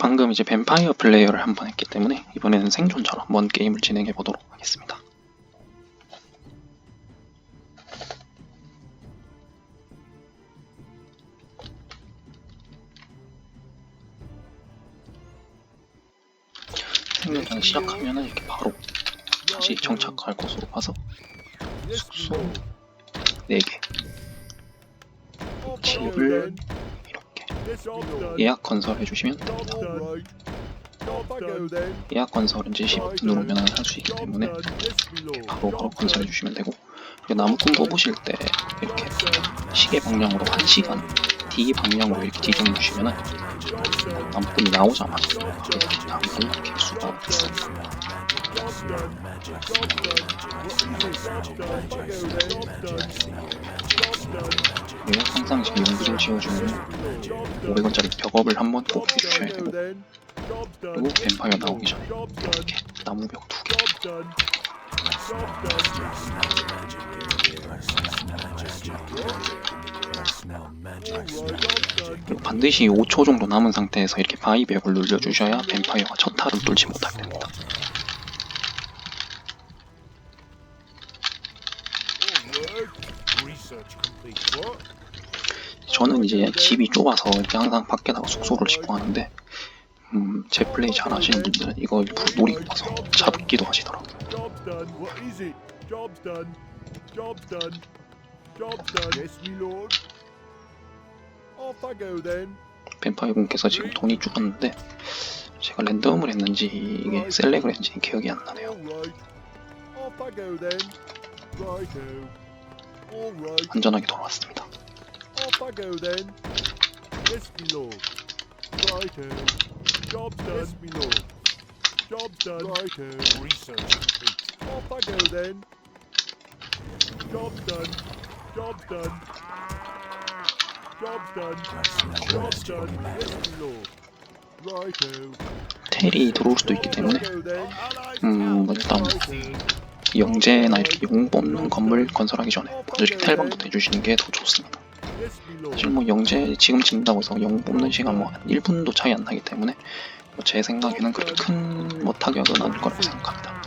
방금 이제 뱀파이어 플레이어를 한번 했기 때문에 이번에는 생존자로 한번 게임을 진행해 보도록 하겠습니다. 생존자는 시작하면은 이렇게 바로 다시 정착할 곳으로 가서 숙소 4개 집을 이렇게 예약 건설해 주시면 됩니다. 예약 건설은 이제 Shift 누르면 할 수 있기 때문에 바로 건설해 주시면 되고, 그리고 나무꾼 뽑으실 때 이렇게 시계 방향으로 1시간 D 방향으로 이렇게 뒤집어 주시면 나무꾼이 나오자마자 바로 이렇게 수가 있습니다. 그리고 항상 지금 연구를 지어주면 500원짜리 벽업을 한번 꼭 해주셔야 되고, 그리고 뱀파이어 나오기 전에 이렇게 나무벽 2개, 그리고 반드시 5초 정도 남은 상태에서 이렇게 바위벽을 눌러주셔야 뱀파이어가 첫 탈을 뚫지 못하게 됩니다. 저는 이제 집이 좁아서 이렇게 항상 밖에다가 숙소를 짓고 하는데, 제 플레이 잘 하시는 분들은 이거 일부러 노리고 와서 잡기도 하시더라고요. 뱀파이어 분께서 지금 돈이 죽었는데 제가 랜덤을 했는지 이게 셀렉을 했는지 기억이 안 나네요. 안전하게 돌아왔습니다. Job done. Yes, me lord. Job done. Righto. Research complete. Off I go then. Job done. Job done. Job done. Job done. Yes, me lord. Righto. 텔이 들어올 수도 있기 때문에 일단 영재나 이렇게 용 뽑는 건물 건설하기 전에 먼저 이렇게 텔방부터 해주시는 게 더 좋습니다. 사실 뭐 영재 지금 짓는다고 해서 용 뽑는 시간 뭐 한 1분도 차이 안 나기 때문에 뭐 제 생각에는 그렇게 큰 뭐 타격은 아닐 거라고 생각합니다.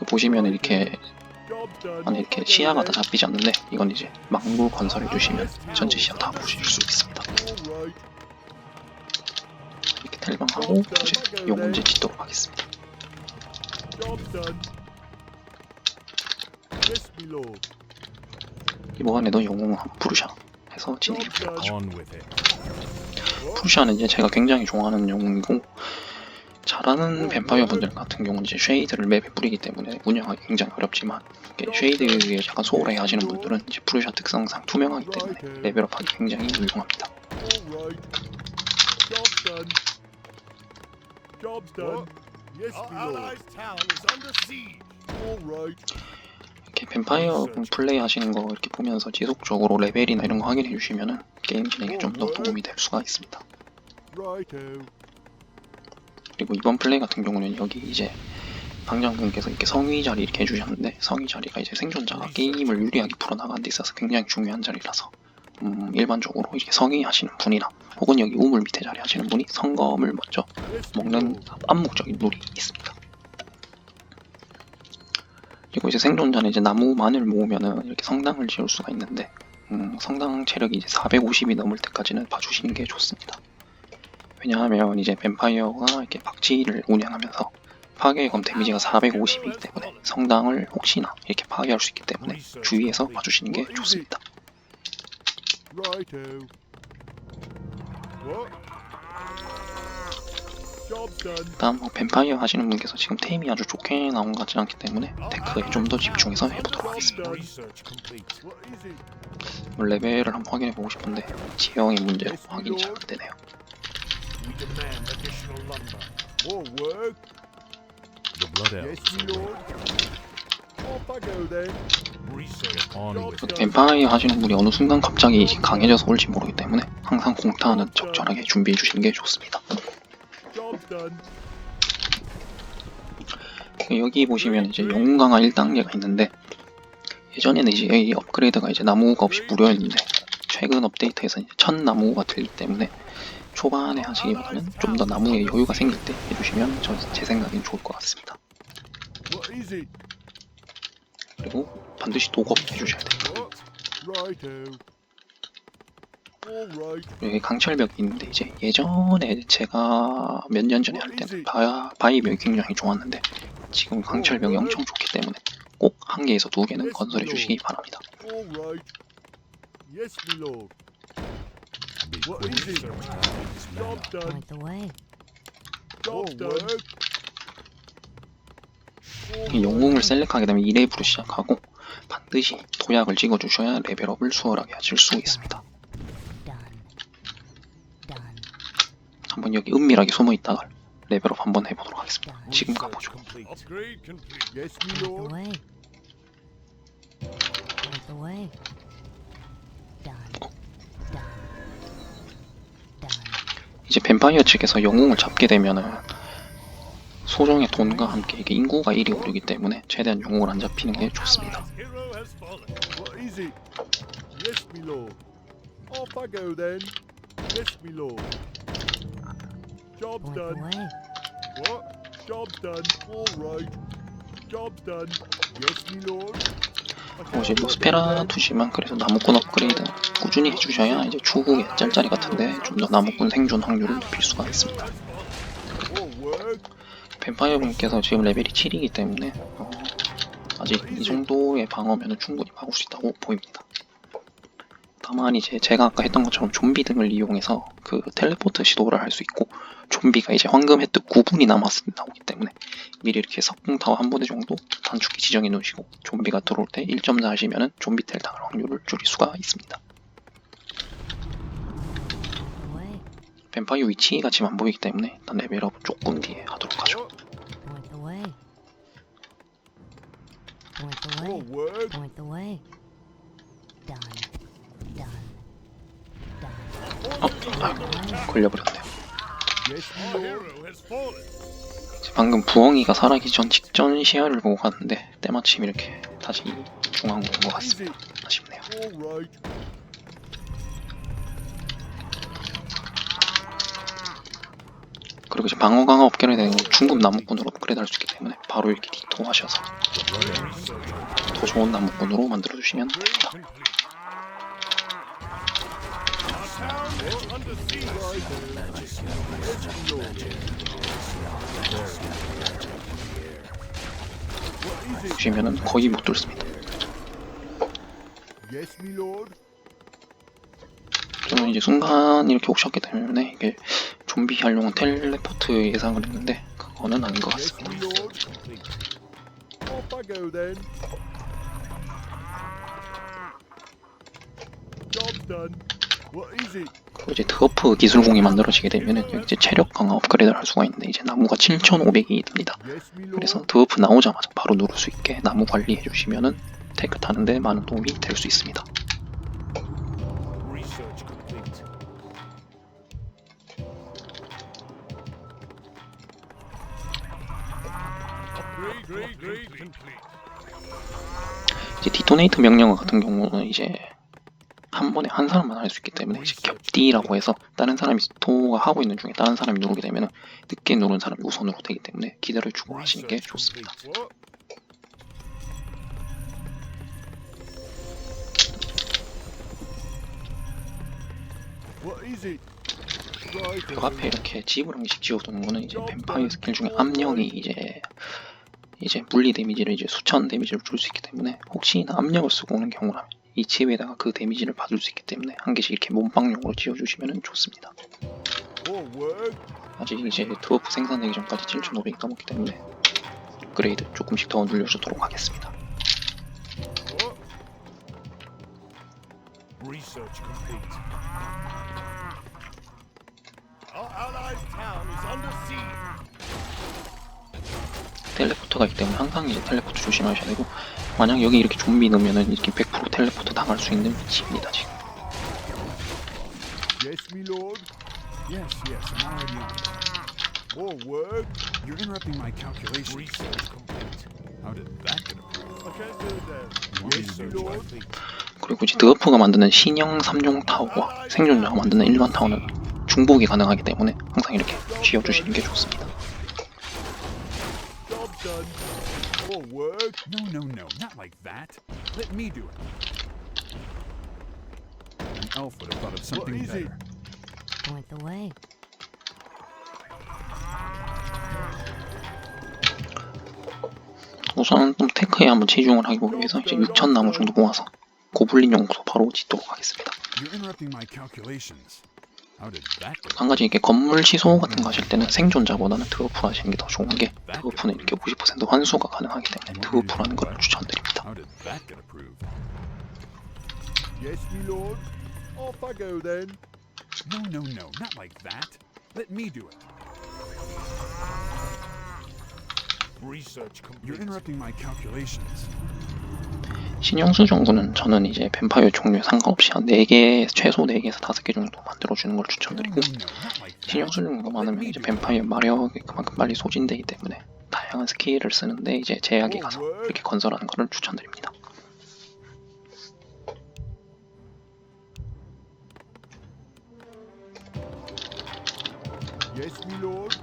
보시면 이렇게 안에 이렇게 시야가 다 잡히지 않는데, 이건 이제 망루 건설해 주시면 전체 시야 다 보실 수 있습니다. 이렇게 텔방하고 이제 용 이제 짓도록 하겠습니다. 이번에도 영웅 푸르샤 해서 진행해 보도록 하죠. 푸르샤는 이제 제가 굉장히 좋아하는 영웅이고, 잘하는 뱀파이어 분들 같은 경우는 이제 쉐이드를 맵에 뿌리기 때문에 운영하기 굉장히 어렵지만, 쉐이드에 약간 소홀해 하시는 분들은 이제 푸르샤 특성상 투명하기 때문에 레벨업하기 굉장히 유용합니다. 이렇게 뱀파이어 플레이 하시는 거 이렇게 보면서 지속적으로 레벨이나 이런 거 확인해 주시면은 게임 진행에 좀 더 도움이 될 수가 있습니다. 그리고 이번 플레이 같은 경우는 여기 이제 방장분께서 이렇게 성위 자리 이렇게 해주셨는데, 성위 자리가 이제 생존자가 게임을 유리하게 풀어나가는 데 있어서 굉장히 중요한 자리라서 일반적으로 이렇게 성위 하시는 분이나 혹은 여기 우물 밑에 자리 하시는 분이 성검을 먼저 먹는 암묵적인 룰이 있습니다. 그리고 이제 생존자는 이제 나무만을 모으면은 이렇게 성당을 지을 수가 있는데, 성당 체력이 이제 450이 넘을 때까지는 봐주시는 게 좋습니다. 왜냐하면 이제 뱀파이어가 이렇게 박쥐를 운영하면서 파괴검 데미지가 450이기 때문에 성당을 혹시나 이렇게 파괴할 수 있기 때문에 주의해서 봐주시는 게 좋습니다. 다음 뱀파이어 하시는 분께서 지금 템이 아주 좋게 나온 것 같지 않기 때문에 테크에 좀 더 집중해서 해보도록 하겠습니다. 레벨을 한번 확인해보고 싶은데 지형의 문제로 확인이 잘 안되네요. 뱀파이어 하시는 분이 어느 순간 갑자기 강해져서 올지 모르기 때문에 항상 공타는 적절하게 준비해 주시는 게 좋습니다. 여기 보시면 이제 영웅 강화 1단계가 있는데, 예전에는 이제 이 업그레이드가 이제 나무가 없이 무료였는데 최근 업데이트에서 이제 첫 나무가 들기 때문에 초반에 하시기보다는 좀 더 나무에 여유가 생길 때 해주시면 제 생각엔 좋을 것 같습니다. What is it? 그리고 반드시 독업 해주셔야 돼요. What? Righto. All right. 여기 강철벽이 있는데 이제 예전에 제가 몇 년 전에 할 때는 바위벽이 굉장히 좋았는데 지금 강철벽이 엄청 좋기 때문에 꼭 한 개에서 두 개는 건설해 주시기 바랍니다. All right. Yes, my lord. What is it? Job done. Point the way. Job done. 이 영웅을 셀렉하게 되면 2레벨로 시작하고 반드시 도약을 찍어 주셔야 레벨업을 수월하게 하실 수 있습니다. Done. Done. 한번 여기 은밀하게 숨어 있다가 레벨업 한번 해보도록 하겠습니다. Done. 지금 가보죠. Upgrade complete. Yes, my Point the lord. way. Point the way. Done. Done. Done. 이제 뱀파이어 측에서 영웅을 잡게 되면은 소정의 돈과 함께 이게 인구가 1이 오르기 때문에 최대한 영웅을 안 잡히는 게 좋습니다. Hero has fallen. What is it? Yes, my lord. Off I go then. Yes, my lord. Job's Point the done. way. What? Job's done. All right. Job's done. Yes, my lord. 이제 노스페라투지만 그래서 나무꾼 업그레이드 꾸준히 해주셔야 이제 추후에 짤짤이 같은데 좀 더 나무꾼 생존 확률을 높일 수가 있습니다. All work. 뱀파이어 분께서 지금 레벨이 7이기 때문에 아직 이 정도의 방어면 충분히 막을 수 있다고 보입니다. 다만 이제 제가 아까 했던 것처럼 좀비 등을 이용해서 그 텔레포트 시도를 할 수 있고 좀비가 이제 황금 획득 9분이 남았을 때 나오기 때문에 미리 이렇게 석궁타워 한 부대 정도 단축키 지정해 놓으시고 좀비가 들어올 때 1.4 하시면은 좀비 텔 당할 확률을 줄일 수가 있습니다. Point the way. 뱀파이어 위치가 지금 안 보이기 때문에 일단 레벨업 조금 뒤에 하도록 하죠. Point the way. Point the All way. work. Point the way. Done. Done. Done. 걸려버렸네요. Yes, my lord. Hero has fallen. 방금 부엉이가 살아기 전 직전 시야를 보고 갔는데 때마침 이렇게 다시 중앙으로 온 것 Is 같습니다. it? 아쉽네요. All right. 그리고 이제 방어 강화 업그레이드 되는 중급 나무꾼으로 업그레이드 할 수 있기 때문에 바로 이렇게 디토하셔서 더 좋은 나무꾼으로 만들어주시면 됩니다. Under siege. 보시면은 거의 못 뚫습니다. Yes, my lord. 저는 이제 순간 이렇게 오셨기 때문에 이게 좀비 활용은 텔레포트 예상을 했는데 그거는 아닌 것 Yes, 같습니다. my lord. Off I go then. Job's done. What is it? 그리고 이제 드워프 기술공이 만들어지게 되면은 여기 이제 체력 강화 업그레이드를 할 수가 있는데 이제 나무가 7,500이 듭니다. Yes, my lord. 그래서 드워프 나오자마자 바로 누를 수 있게 나무 관리해 주시면은 태그 타는데 많은 도움이 될 수 있습니다. Research complete. Upgrade complete. 이제 디토네이트 명령 같은 경우는 이제 한 번에 한 사람만 할 수 있기 때문에 이제 겹디라고 해서 다른 사람이 스토어가 하고 있는 중에 다른 사람이 누르게 되면 늦게 누른 사람이 우선으로 되기 때문에 기다려주고 하시는 게 좋습니다. What? What is it? Right. 그 앞에 이렇게 집을 한 개씩 지어두는 거는 이제 뱀파이어 스킬 중에 압력이 이제 물리 데미지를 이제 수천 데미지를 줄 수 있기 때문에 혹시나 압력을 쓰고 오는 경우라면 이 칩에다가 그 데미지를 받을 수 있기 때문에 한 개씩 이렇게 몸빵용으로 지어주시면 좋습니다. All work. 아직 이제 드워프 생산되기 전까지 7,500이 넘었기 때문에 업그레이드 조금씩 더 늘려주도록 하겠습니다. What? Research complete. Our allies' town is under siege. 텔레포트가 있기 때문에 항상 이제 텔레포트 조심하셔야 되고 만약 여기 이렇게 좀비 넣으면은 이렇게 100% 텔레포트 당할 수 있는 위치입니다 지금. Yes, my lord. Yes, I'm already on. All work. You're interrupting my calculations. Research complete. How did that get approved? I can't do that. You want me Yes, to my do lord. what? 그리고 이제 드워프가 만드는 신형 3종 타워와 생존자가 만드는 일반 타워는 중복이 가능하기 때문에 항상 이렇게 지어주시는 게 좋습니다. Job done. More work. No, no, no, not like that. Let me do it. An elf would have thought of something is it? better. Point the way. 우선 좀 테크에 한번 치중을 하기 위해서 이제 6,000 나무 정도 모아서 고블린 연구소 바로 짓도록 하겠습니다. You're interrupting my calculations. How did that get? 한 가지 이렇게 건물 시소 같은 거 하실 때는 생존자보다는 드워프 하시는 게 더 좋은 게 드워프는 이렇게 50% 환수가 가능하기 때문에 드워프라는 걸 추천드립니다. How did that get approved? Yes, me lord. Off I go then. No, no, no, not like that. Let me do it. Research complete. You're interrupting my calculations. 신형수 정도는 저는 이제 뱀파이어 종류에 상관없이 한 4개, 최소 4개에서 5개 정도 만들어주는 걸 No, 추천드리고 no, no, not like that. 신형수 종류가 많으면 이제 뱀파이어 마력이 그만큼 빨리 소진되기 때문에 다양한 스킬을 쓰는데 이제 제약이 가서 이렇게 건설하는 것을 추천드립니다. Yes, me lord.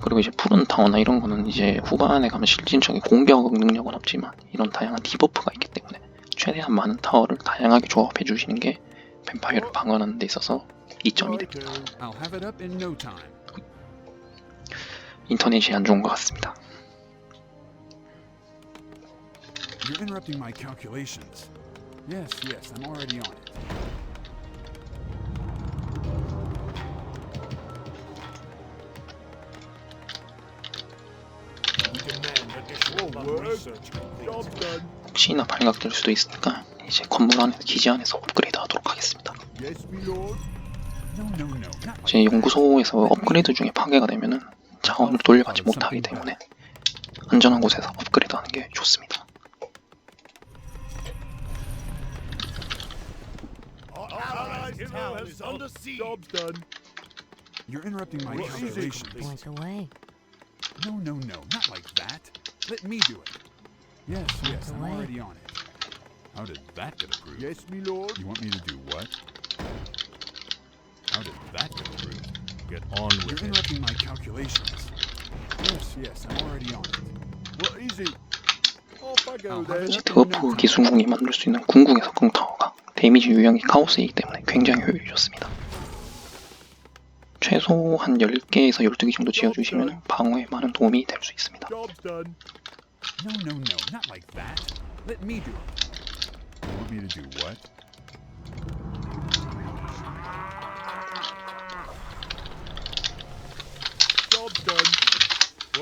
그리고 이제 푸른 타워나 이런 거는 이제 후반에 가면 실질적인 공격 능력은 없지만 이런 다양한 디버프가 있기 때문에 최대한 많은 타워를 다양하게 조합해 주시는 게 뱀파이어를 방어하는 데 있어서 이점이 됩니다. Righto. I'll have it up in no time. 인터넷이 안 좋은 것 같습니다. You're interrupting my calculations. Yes, yes, I'm already on it. We demand additional research complete. Job done. 혹시나 발각될 수도 있으니까 이제 건물 안에서 기지 안에서 업그레이드 하도록 하겠습니다. Yes, me lord. No, no, no, not like 제 연구소에서 업그레이드 중에 파괴가 되면은 자원을 돌려받지 못하기 때문에 안전한 곳에서 업그레이드 하는 게 좋습니다. Allies town is under siege. Job's done. You're interrupting my What is it? calculations. Point the way. No, no, no, not like that. Let me do it. Yes, yes, I'm Away. already on it. How did that get approved? Yes, me lord. You want me to do what? How did that get approved? Get on You're with it. interrupting my calculations. Yes, yes, I'm already on it. What is it? Off I go I'll have then. it 이제 up in no 드워프 time. 기술궁이 만들 수 있는 궁극의 석궁 타워가 데미지 유형이 카오스이기 때문에 굉장히 효율이 좋습니다. 최소 한 10개에서 12개 정도 지어주시면 방어에 많은 도움이 될 수 있습니다. Job's done. No, no, no, not like that. Let me do it. You want me to do what? Job's done.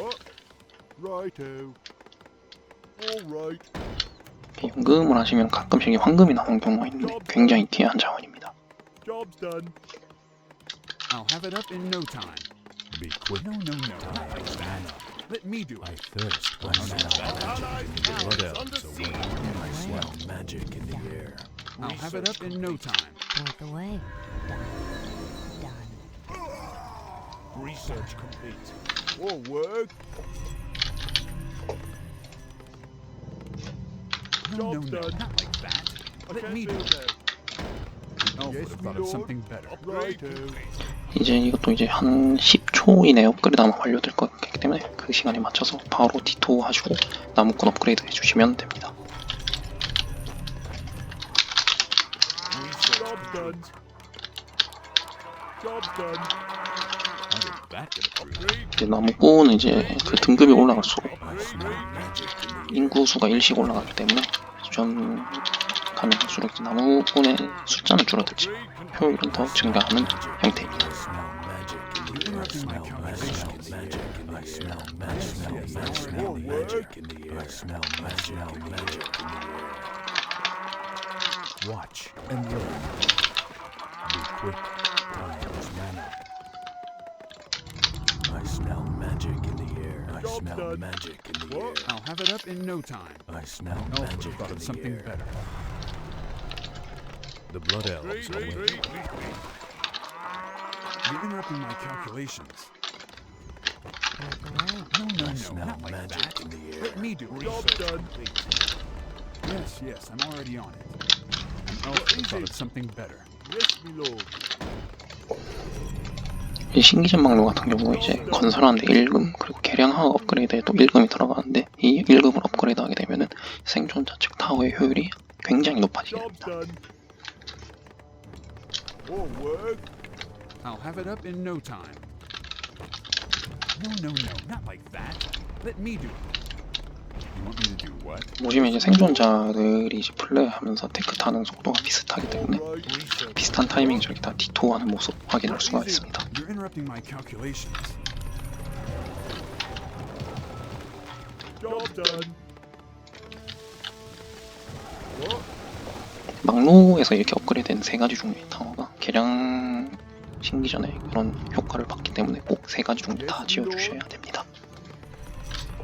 What? Righto. All right. 연금을 하시면 가끔씩 황금이 나오는 경우가 있는데 굉장히 귀한 자원입니다. Job's done. I'll have it up in no time. Be quick. No, no, no, not like that. Let me do it. thirst for Allies blood elves under away. siege. I smell magic in the air. I'll have it up in no time. Point the way. Done. Done. Research complete. More work. No, no, Job's no, done. not like that. I Let can't me do build it. that. The elf Yes, would have me thought of lord. something better. Righto. 이제 이것도 이제 한 10초 이내에 업그레이드 하면 완료될 것 같기 때문에 그 시간에 맞춰서 바로 디토 하시고 나무꾼 업그레이드 해주시면 됩니다. Job's done. Job's done. How did that get approved? 이제 나무꾼은 이제 그 등급이 올라갈수록 Upgrade. 인구수가 일씩 올라가기 때문에 좀 가면 갈수록 이제 나무꾼의 숫자는 줄어들지 효율은 더 증가하는 형태입니다. You're interrupting my calculations. More work. Watch and learn. Be quick. Time is mana. I smell magic in the air. I Job smell done. magic in the What? air. I'll have it up in no time. I smell Elf would have magic thought in of the something air. better. The blood elves Great, await. great, great. You're interrupting my calculations. Point the way. No, no, I no, smell not like magic that. in the air. Let me do it. Job's done. Yes, yes, I'm already on it. Oh, I thought of something better. Yes, my lord. 이 신기전 막루 같은 경우 이제 건설하는데 1금 그리고 개량화학 업그레이드에 또 1금이 들어가는데 이 1금을 업그레이드하게 되면은 생존자 측 타워의 효율이 굉장히 높아지게 Job 됩니다. done. More work. I'll have it up in no time. No, not like that. Let me do it. You want me to do what? 보시면 이제 생존자들이 이제 플레이하면서 테크 타는 속도가 비슷하기 때문에 Right. Research. 비슷한 타이밍 저렇게 다 디토하는 모습 확인할 수가 있습니다. You're interrupting my calculations. Job done. What? 막루에서 이렇게 업그레이드된 세 가지 종류의 타워가 개량 신기전에 그런 효과를 받기 때문에 꼭 세 가지 종류 다 지어주셔야 됩니다.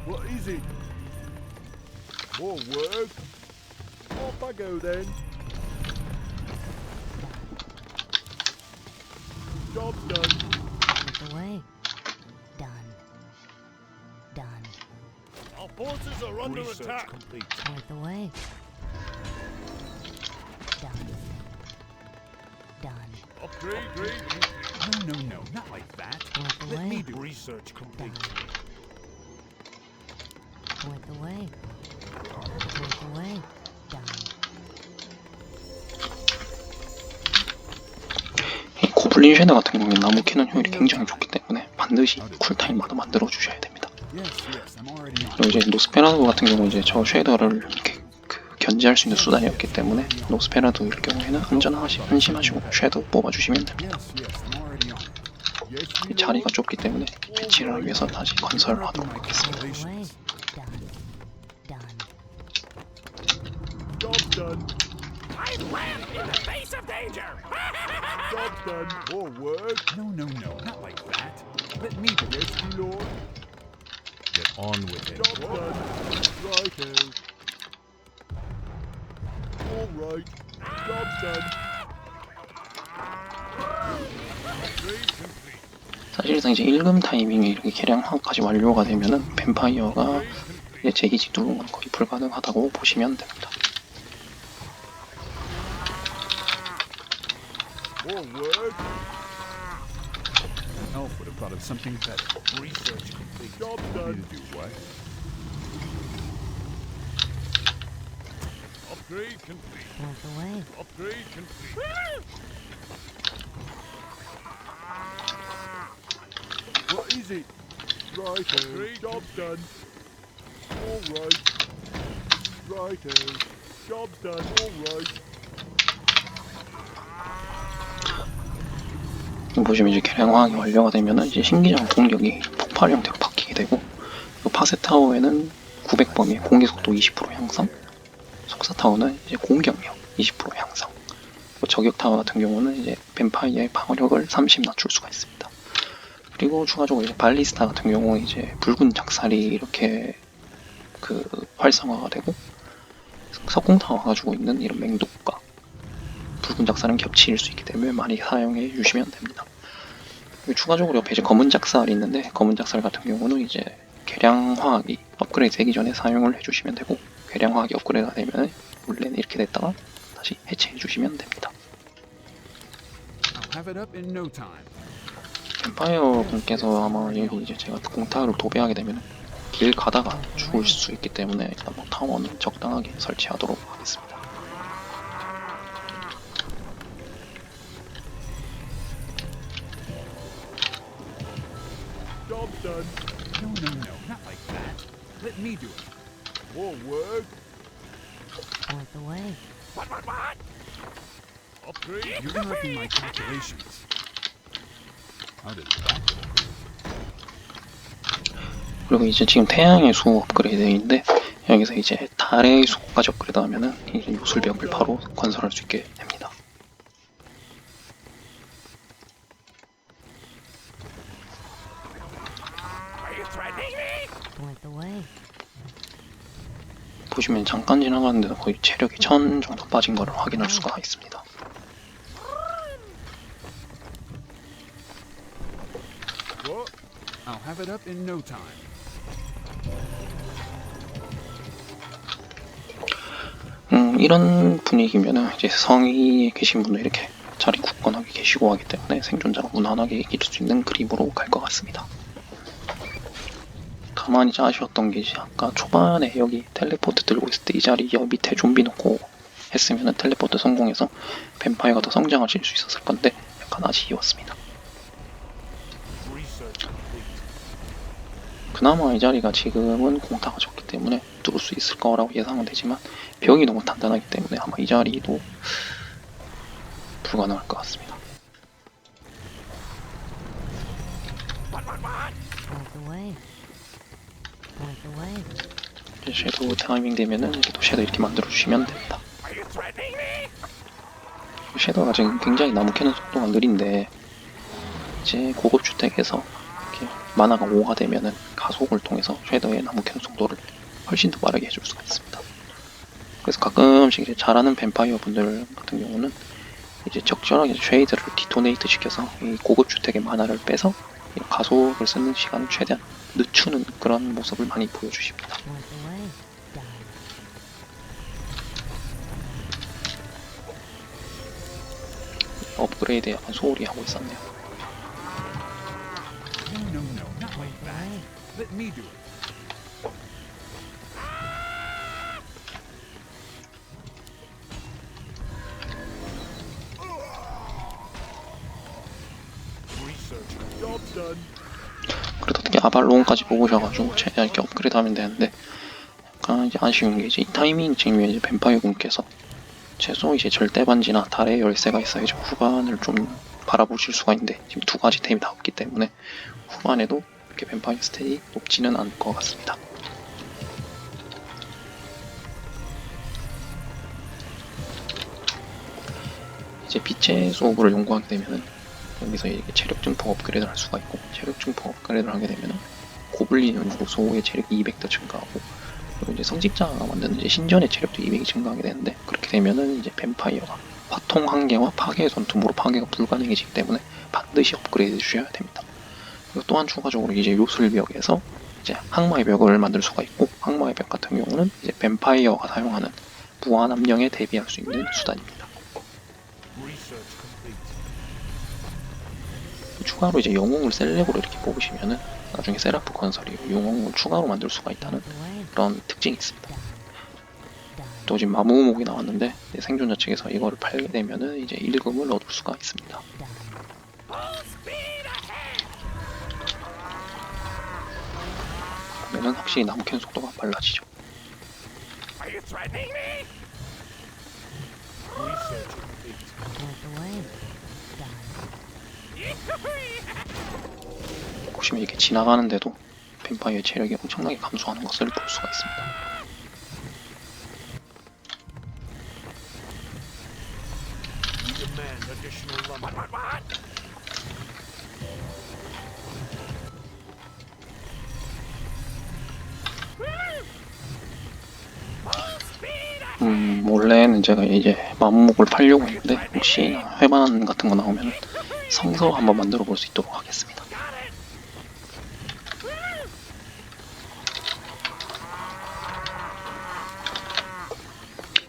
What is it? More work. Off I go then. Job done. Point the way. Done. Done. Our forces are under attack. Complete. Point the way. Done. Done. Upgrade. No, not like that. Point the Let me way. do it. Research complete. Done. Point the way. Point the way. Done. 이 고블린 쉐더 같은 경우는 나무 캐는 효율이 굉장히 좋기 때문에 반드시 쿨타임마다 만들어 주셔야 됩니다. Yes, I'm already on. 그리고 이제 노스페라도 같은 경우 이제 저 쉐더를 이렇게 견제할 수 있는 수단이 없기 때문에 노스페라도일 경우에는 안심하시고 쉐더 뽑아주시면 됩니다. Yes, I'm already on. Yes, 이 자리가 좁기 때문에 배치를 하기 위해서 다시 건설하도록 하겠습니다. Point the way. Done. Done. Job done. Job done. More work. No, not like that. Let me do it. Yes, my lord. Get on with it. Job done. Righto. All right. Job done. Upgrade complete. 사실상 이제 1금 타이밍에 이렇게 개량화까지 완료가 되면은 뱀파이어가 이제 재기지 누르는 건 거의 불가능하다고 보시면 됩니다. More work. Elf would have thought of something better. Research complete. Job Want me done. to do what? Upgrade complete. Point the way. Upgrade complete. What is it? Righto. Job done. All right. Righto. Job done. All right. 보시면 이제 개량화학이 완료가 되면은 이제 신기장 공격이 폭발 형태로 바뀌게 되고 이 파세 타워에는 900범위 공기 속도 20% 향상, 속사 타워는 이제 공격력 20% 향상, 그리고 저격 타워 같은 경우는 이제 뱀파이어의 방어력을 30 낮출 수가 있습니다. 그리고 추가적으로 이제 발리스타 같은 경우 이제 붉은 작살이 이렇게 그 활성화가 되고 석궁 타워 가지고 있는 이런 맹독과 붉은 작살은 겹칠 수 있기 때문에 많이 사용해 주시면 됩니다. 그리고 추가적으로 옆에 이제 검은 작살이 있는데 검은 작살 같은 경우는 이제 개량화학이 업그레이드 되기 전에 사용을 해주시면 되고 개량화학이 업그레이드가 되면 원래는 이렇게 됐다가 다시 해체해 주시면 됩니다. I'll have it up in no time. 뱀파이어 분께서 아마 여기 이제 제가 공타를 도배하게 되면 길 가다가 죽을 수 있기 때문에 일단 뭐 타워는 적당하게 설치하도록 하겠습니다. Job done. No, not like that. Let me do it. More work. Point the way. Upgrade. You're interrupting my calculations. How did that go? 그리고 이제 지금 태양의 수 업그레이드인데 여기서 이제 달의 수까지 업그레이드하면은 이제 요술벽을 바로 건설할 수 있게 됩니다. Point the way. 보시면 잠깐 지나가는데도 거의 체력이 1000 정도 빠진 것을 확인할 수가 있습니다. What? I'll have it up in no time. 이런 분위기면은 이제 성위에 계신 분들 이렇게 자리 굳건하게 계시고 하기 때문에 생존자가 무난하게 이길 수 있는 그림으로 갈 것 같습니다. 다만 이제 아쉬웠던 게 이제 아까 초반에 여기 텔레포트 들고 있을 때 이 자리 밑에 좀비 놓고 했으면은 텔레포트 성공해서 뱀파이어가 더 성장하실 수 있었을 건데 약간 아쉬웠습니다. Research complete. 그나마 이 자리가 지금은 공타가 적기 때문에 뚫을 수 있을 거라고 예상은 되지만 벽이 너무 단단하기 때문에 아마 이 자리도 불가능할 것 같습니다. Point the way. Point the way. 이제 섀도우 타이밍 되면은 이렇게 또 섀도우 이렇게 만들어 주시면 됩니다. 섀도우가 지금 굉장히 나무 캐는 속도가 느린데 이제 고급 주택에서 이렇게 만화가 5가 되면은 가속을 통해서 섀도우의 나무 캐는 속도를 훨씬 더 빠르게 해줄 수가 있습니다. 그래서 가끔씩 이제 잘하는 뱀파이어 분들 같은 경우는 이제 적절하게 쉐이드를 디토네이트 시켜서 이 고급 주택의 만화를 빼서 이 가속을 쓰는 시간을 최대한 늦추는 그런 모습을 많이 보여주십니다. Point the way. Die. 업그레이드에 약간 소홀히 하고 있었네요. No, no, no, not like that. Let me do it. Research. Job done. 그래도 어떻게 아발론까지 뽑으셔가지고 최대한 이렇게 업그레이드 하면 되는데 약간 이제 아쉬운 게 이제 이 타이밍 쯤에 이제 뱀파이어 군께서 최소 이제 절대 반지나 달의 열쇠가 있어야지 후반을 좀 바라보실 수가 있는데 지금 두 가지 템이 다 없기 때문에 후반에도 이렇게 뱀파이어 스탯이 높지는 않을 것 같습니다. 이제 빛의 수호부를 연구하게 되면은 여기서 이렇게 체력 증폭 업그레이드를 할 수가 있고 체력 증폭 업그레이드를 하게 되면은 고블린 연구 소호의 체력이 200더 증가하고 그리고 이제 성직자가 만드는 이제 신전의 체력도 200이 증가하게 되는데 그렇게 되면은 이제 뱀파이어가 화통 한계와 파괴의 전투으로 파괴가 불가능해지기 때문에 반드시 업그레이드 해주셔야 됩니다. 그리고 또한 추가적으로 이제 요술벽에서 이제 항마의 벽을 만들 수가 있고 항마의 벽 같은 경우는 이제 뱀파이어가 사용하는 무한 암령에 대비할 수 있는 수단입니다. Research complete. 추가로 이제 영웅을 셀렉으로 이렇게 뽑으시면은 나중에 세라프 건설이 영웅을 추가로 만들 수가 있다는 Point the way. 그런 특징이 있습니다. Die. 또 지금 마무목이 나왔는데 이제 생존자 측에서 이거를 팔게 되면은 이제 1금을 얻을 수가 있습니다. Die. 그러면은 확실히 나무 캐는 속도가 빨라지죠. Research complete. Point the way. Die. 보시면 이렇게 지나가는데도 뱀파이어의 체력이 엄청나게 감소하는 것을 볼 수가 있습니다. We demand additional lumber. 원래는 제가 이제 마무목을 팔려고 했는데 혹시 회반 같은 거 나오면 성서 한번 만들어 볼 수 있도록 하겠습니다.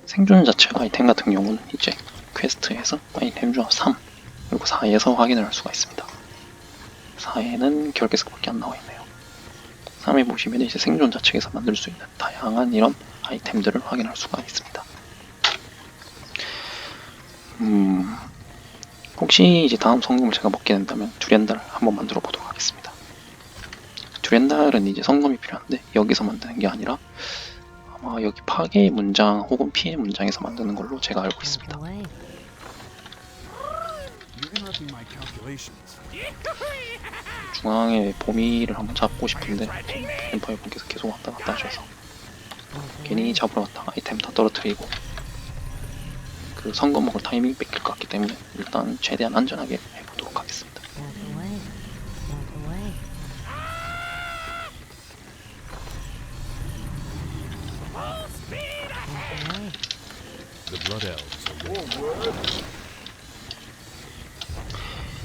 생존 자체가 아이템 같은 경우는 이제 퀘스트에서 아이템 중 3 그리고 4에서 확인을 할 수가 있습니다. 4에는 결계석밖에 안 나와 있네요. 3에 보시면 이제 생존자 측에서 만들 수 있는 다양한 이런 아이템들을 확인할 수가 있습니다. 혹시 이제 다음 성금을 제가 먹게 된다면 듀렌달을 한번 만들어 보도록 하겠습니다. 듀렌달은 이제 성금이 필요한데 여기서 만드는 게 아니라 아마 여기 파괴의 문장 혹은 피해 문장에서 만드는 걸로 제가 알고 Point 있습니다. the way. You're interrupting my calculations. 중앙에 보미를 한번 잡고 싶은데 엠파이어 분께서 계속 왔다 갔다 하셔서 Point the 괜히 way. 잡으러 갔다가 아이템 다 떨어뜨리고 그 성금 먹을 타이밍 뺏길 것 같기 때문에 일단 최대한 안전하게 해보도록 하겠습니다. Point the way. Point the way. Point the way. The Blood Elves are ready.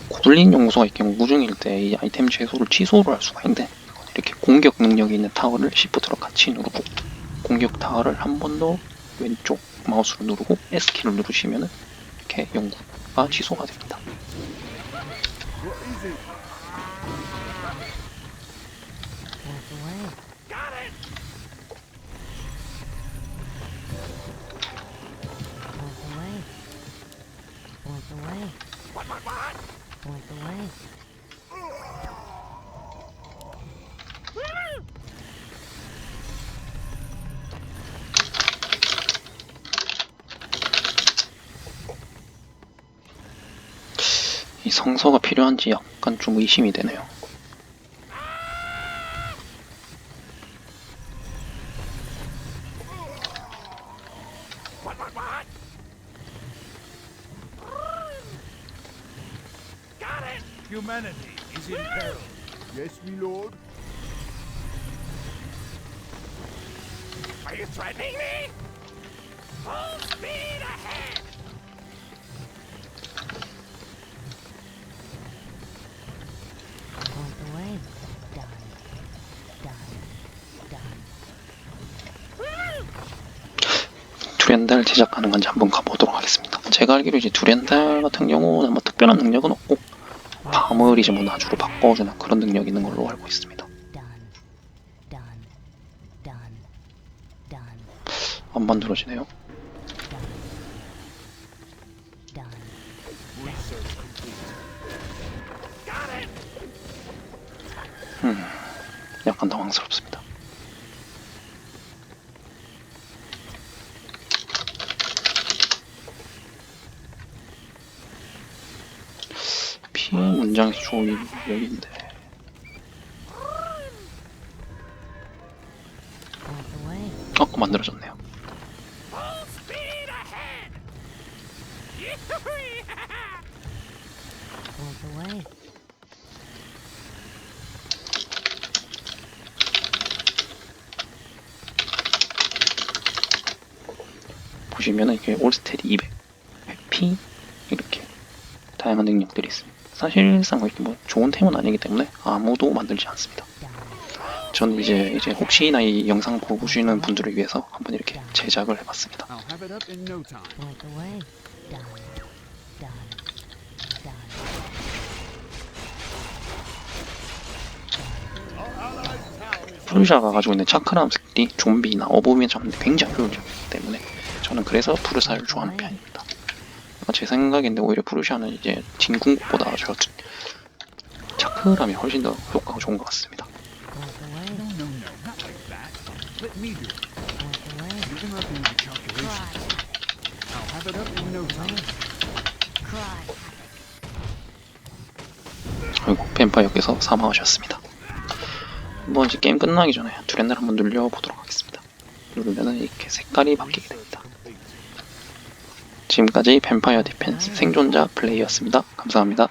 고블린 연구소가 있게 무중일 때 이 아이템 최소를 취소를 할 수가 있는데 이렇게 공격 능력이 있는 타워를 시프트로 같이 누르고 공격 타워를 한 번 더 왼쪽 마우스로 누르고 S키를 누르시면은 이렇게 연구가 취소가 됩니다. What is it? Point the way. Point the way. Point the way. Point the way. 이 성서가 필요한지 약간 좀 의심이 되네요. Humanity is in peril. Yes, me lord. Are you threatening me? Full speed ahead! Point the way. Done. Done. Done. 두렌달 제작 가능한지 한번 가보도록 하겠습니다. 제가 알기로 이제 두렌달 같은 경우는 뭐 특별한 능력은 없고 밤을 이제 뭐 나주로 바꿔주는 그런 능력이 있는 걸로 알고 있습니다. Done. Done. Done. Done. 안 만들어지네요. Done. Research complete. 약간 당황스럽습니다. 피해 문장에서 좋은 능력인데 Point the way. 만들어졌네요. Full speed ahead! Yee-hoo-hee! Point the way. 보시면은 이게 올스텔이 200, 회피 이렇게 다양한 능력들이 있습니다. 사실상 이렇게 뭐 좋은 템은 아니기 때문에 아무도 만들지 않습니다. 저는 이제 혹시나 이 영상 보시는 분들을 위해서 한번 이렇게 제작을 해봤습니다. I'll have it up in no time. Point the way. Done. Done. Done. 푸르샤가 가지고 있는 차크람 스킬이 좀비나 어부민 잡는데 굉장히 효율적이기 때문에 저는 그래서 푸르샤를 좋아하는 편입니다. 제 생각인데 오히려 푸르샤는 이제 진궁보다 저 차크람이 훨씬 더 효과가 좋은 것 같습니다. Point the way. No, no, no, not like that. Let me do it. Point the way. You're interrupting my calculations. I'll have it up in no time. Cry. 아이고 뱀파이어께서 사망하셨습니다. 한번 이제 게임 끝나기 전에 두렌달 한번 눌려보도록 하겠습니다. 누르면은 이렇게 색깔이 바뀌게 됩니다. 지금까지 뱀파이어 디펜스 생존자 플레이였습니다. 감사합니다.